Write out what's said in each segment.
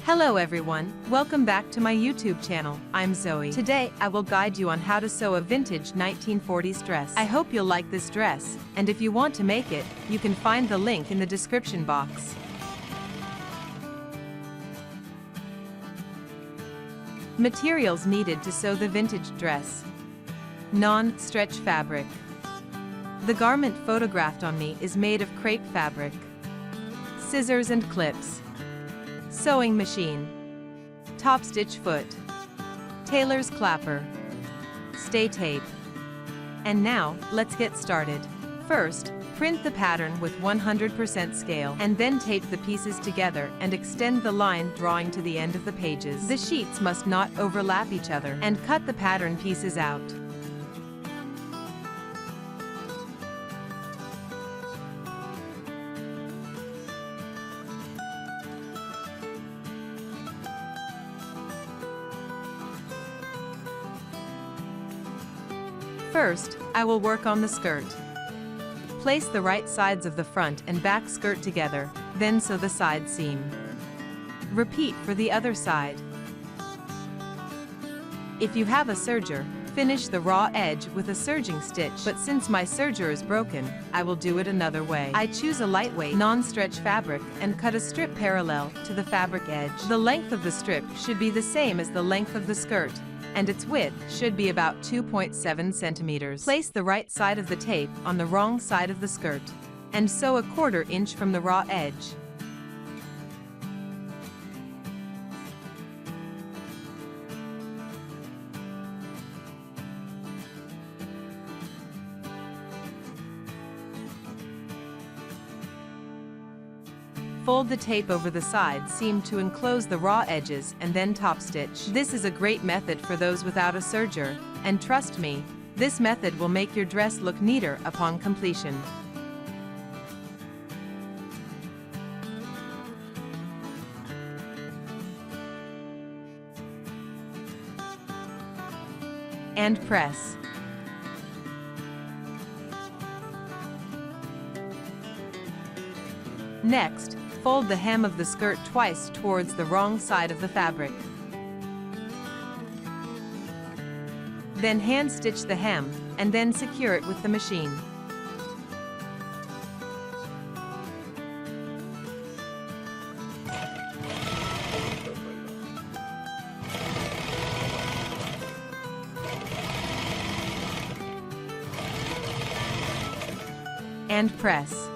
Hello everyone, welcome back to my YouTube channel. I'm Zoe. Today, I will guide you on how to sew a vintage 1940s dress. I hope you'll like this dress, and if you want to make it, you can find the link in the description box. Materials needed to sew the vintage dress. Non-stretch fabric. The garment photographed on me is made of crepe fabric. Scissors and clips. Sewing machine. Top stitch foot. Tailor's clapper. Stay tape. And now, let's get started. First, print the pattern with 100% scale and then tape the pieces together and extend the line drawing to the end of the pages. The sheets must not overlap each other and cut the pattern pieces out. First, I will work on the skirt. Place the right sides of the front and back skirt together, then sew the side seam. Repeat for the other side. If you have a serger, finish the raw edge with a serging stitch, but since my serger is broken, I will do it another way. I choose a lightweight, non-stretch fabric and cut a strip parallel to the fabric edge. The length of the strip should be the same as the length of the skirt, and its width should be about 2.7 centimeters. Place the right side of the tape on the wrong side of the skirt, and sew a 1/4 inch from the raw edge. Fold the tape over the side seam to enclose the raw edges and then top stitch. This is a great method for those without a serger, and trust me, this method will make your dress look neater upon completion. And press. Next, fold the hem of the skirt twice towards the wrong side of the fabric. Then hand stitch the hem, and then secure it with the machine. And press.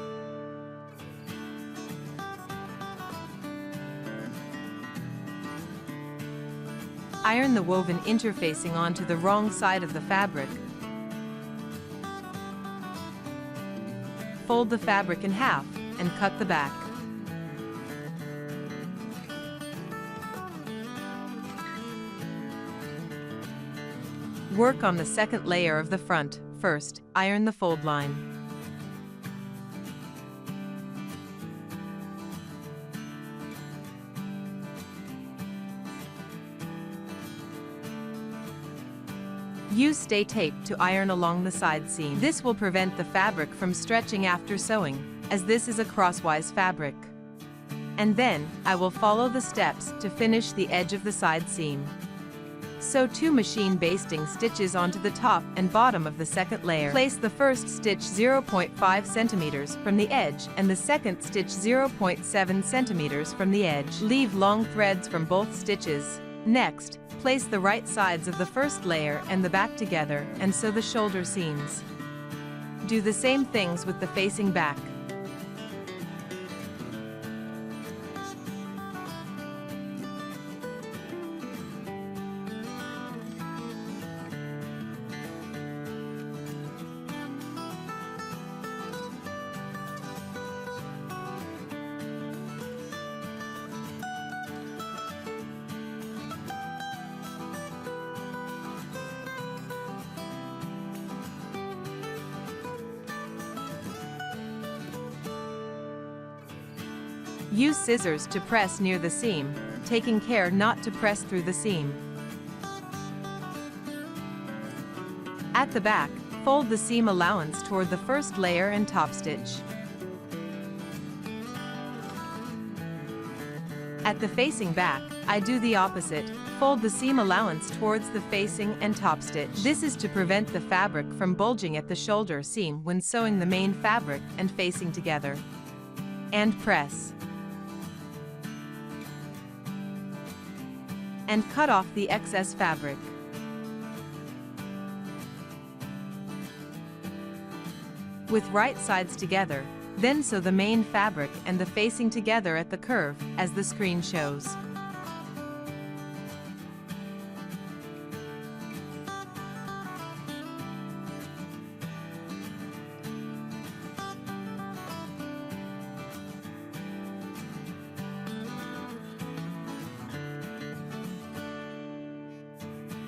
Iron the woven interfacing onto the wrong side of the fabric. Fold the fabric in half and cut the back. Work on the second layer of the front. First, iron the fold line. Use stay tape to iron along the side seam. This will prevent the fabric from stretching after sewing, as this is a crosswise fabric. And then, I will follow the steps to finish the edge of the side seam. Sew 2 machine basting stitches onto the top and bottom of the second layer. Place the first stitch 0.5 centimeters from the edge and the second stitch 0.7 centimeters from the edge. Leave long threads from both stitches. Next, place the right sides of the first layer and the back together and sew the shoulder seams. Do the same things with the facing back. Use scissors to press near the seam, taking care not to press through the seam. At the back, fold the seam allowance toward the first layer and top stitch. At the facing back, I do the opposite, fold the seam allowance towards the facing and top stitch. This is to prevent the fabric from bulging at the shoulder seam when sewing the main fabric and facing together. And press. And cut off the excess fabric. With right sides together, then sew the main fabric and the facing together at the curve, as the screen shows.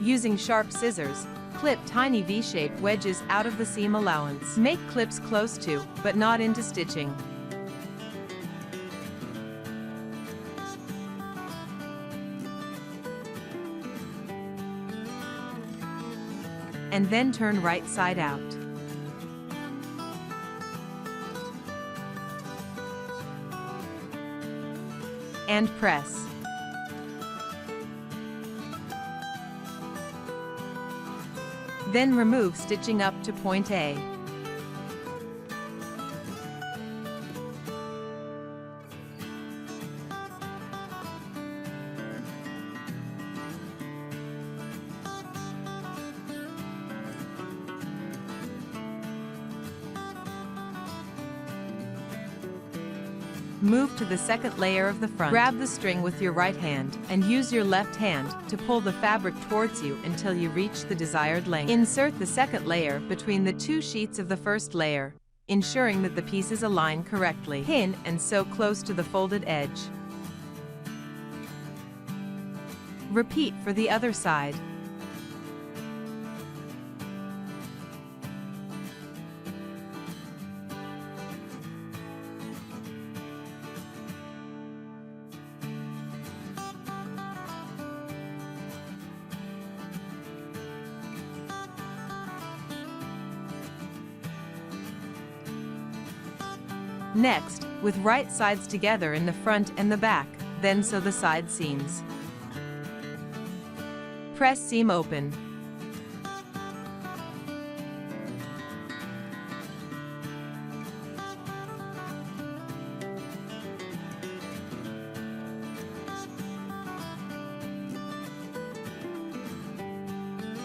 Using sharp scissors, clip tiny V-shaped wedges out of the seam allowance. Make clips close to, but not into stitching. And then turn right side out. And press. Then remove stitching up to point A. Move to the second layer of the front. Grab the string with your right hand and use your left hand to pull the fabric towards you until you reach the desired length. Insert the second layer between the two sheets of the first layer, ensuring that the pieces align correctly. Pin and sew close to the folded edge. Repeat for the other side. Next, with right sides together in the front and the back, then sew the side seams. Press seam open.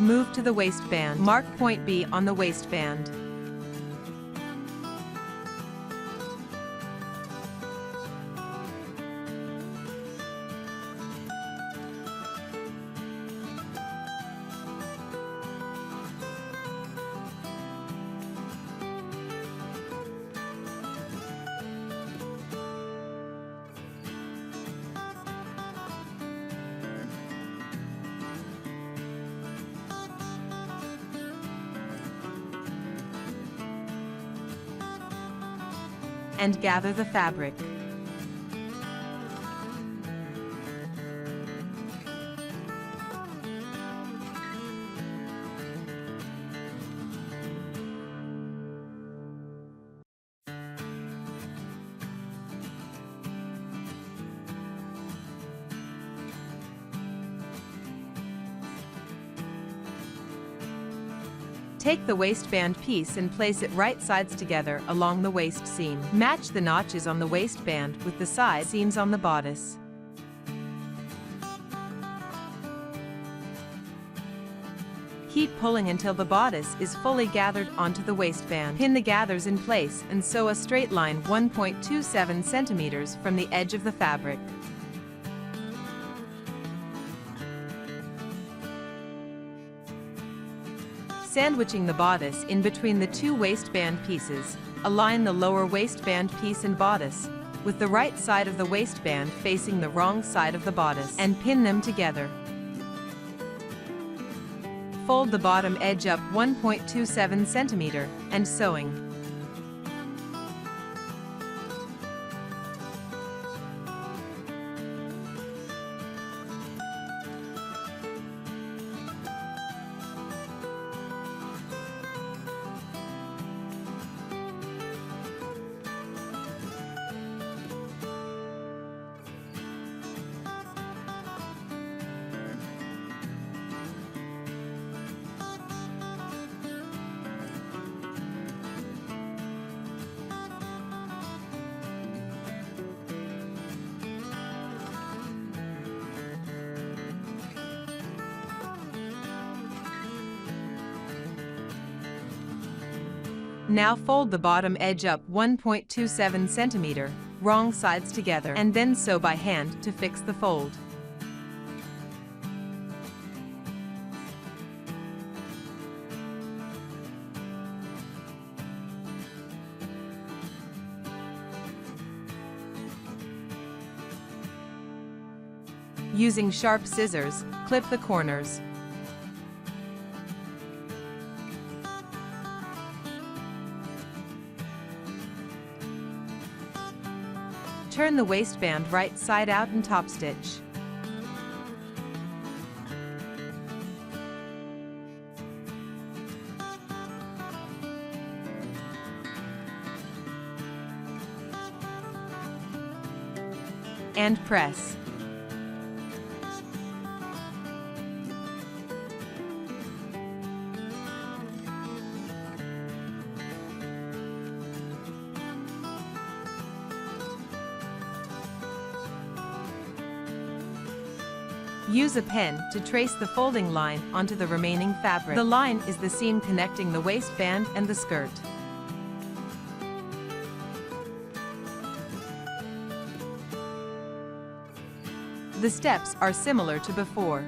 Move to the waistband. Mark point B on the waistband. And gather the fabric. Take the waistband piece and place it right sides together along the waist seam. Match the notches on the waistband with the side seams on the bodice. Keep pulling until the bodice is fully gathered onto the waistband. Pin the gathers in place and sew a straight line 1.27 centimeters from the edge of the fabric. Sandwiching the bodice in between the two waistband pieces, align the lower waistband piece and bodice, with the right side of the waistband facing the wrong side of the bodice, and pin them together. Fold the bottom edge up 1.27 centimeter and sewing. Now fold the bottom edge up 1.27 centimeter, wrong sides together, and then sew by hand to fix the fold. Using sharp scissors, clip the corners. Turn the waistband right side out and top stitch. And press. Use a pen to trace the folding line onto the remaining fabric. The line is the seam connecting the waistband and the skirt. The steps are similar to before.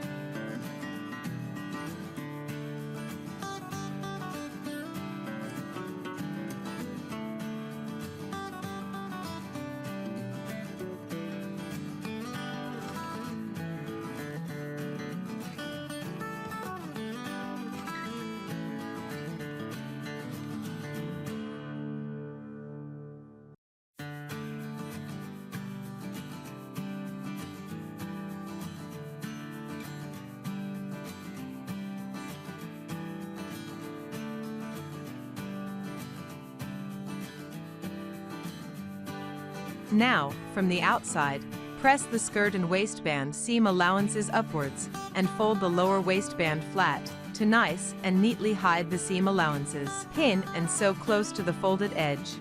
Now, from the outside, press the skirt and waistband seam allowances upwards, and fold the lower waistband flat, to nice and neatly hide the seam allowances. Pin and sew close to the folded edge.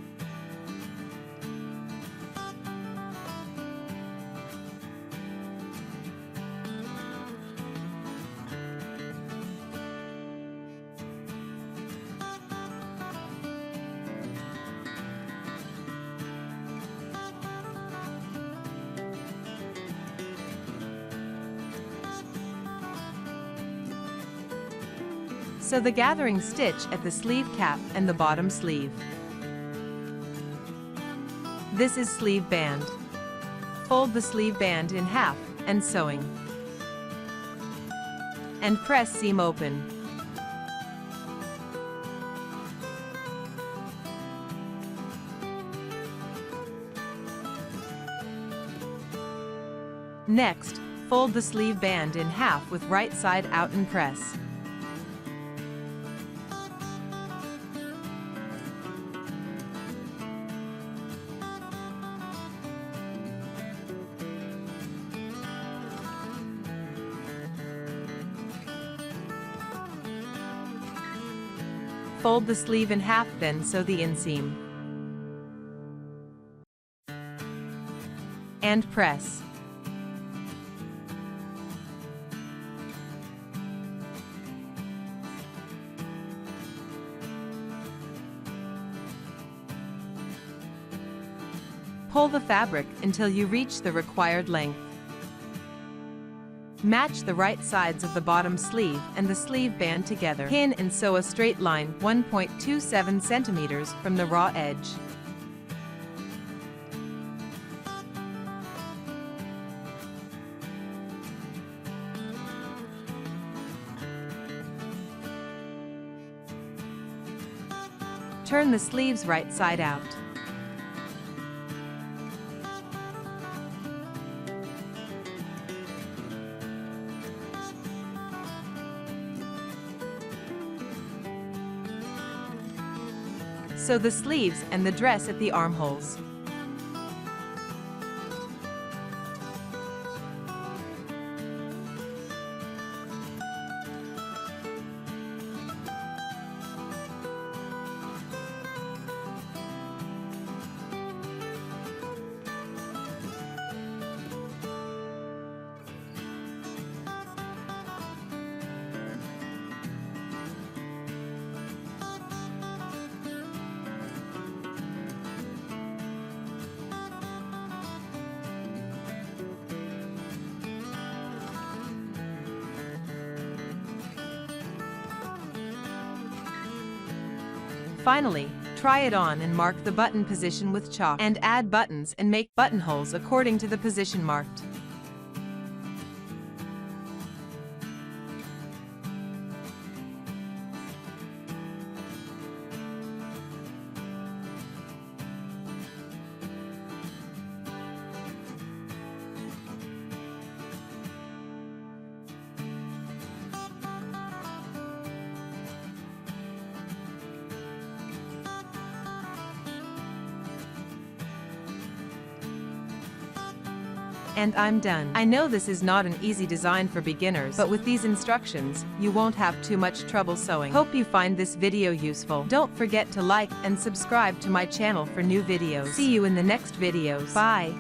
Sew the gathering stitch at the sleeve cap and the bottom sleeve. This is sleeve band. Fold the sleeve band in half and sewing. And press seam open. Next, fold the sleeve band in half with right side out and press. Fold the sleeve in half, then sew the inseam. And press. Pull the fabric until you reach the required length. Match the right sides of the bottom sleeve and the sleeve band together. Pin and sew a straight line 1.27 centimeters from the raw edge. Turn the sleeves right side out. Sew the sleeves and the dress at the armholes. Finally, try it on and mark the button position with chalk. And add buttons and make buttonholes according to the position marked. And I'm done. I know this is not an easy design for beginners, but with these instructions, you won't have too much trouble sewing. Hope you find this video useful. Don't forget to like and subscribe to my channel for new videos. See you in the next videos. Bye.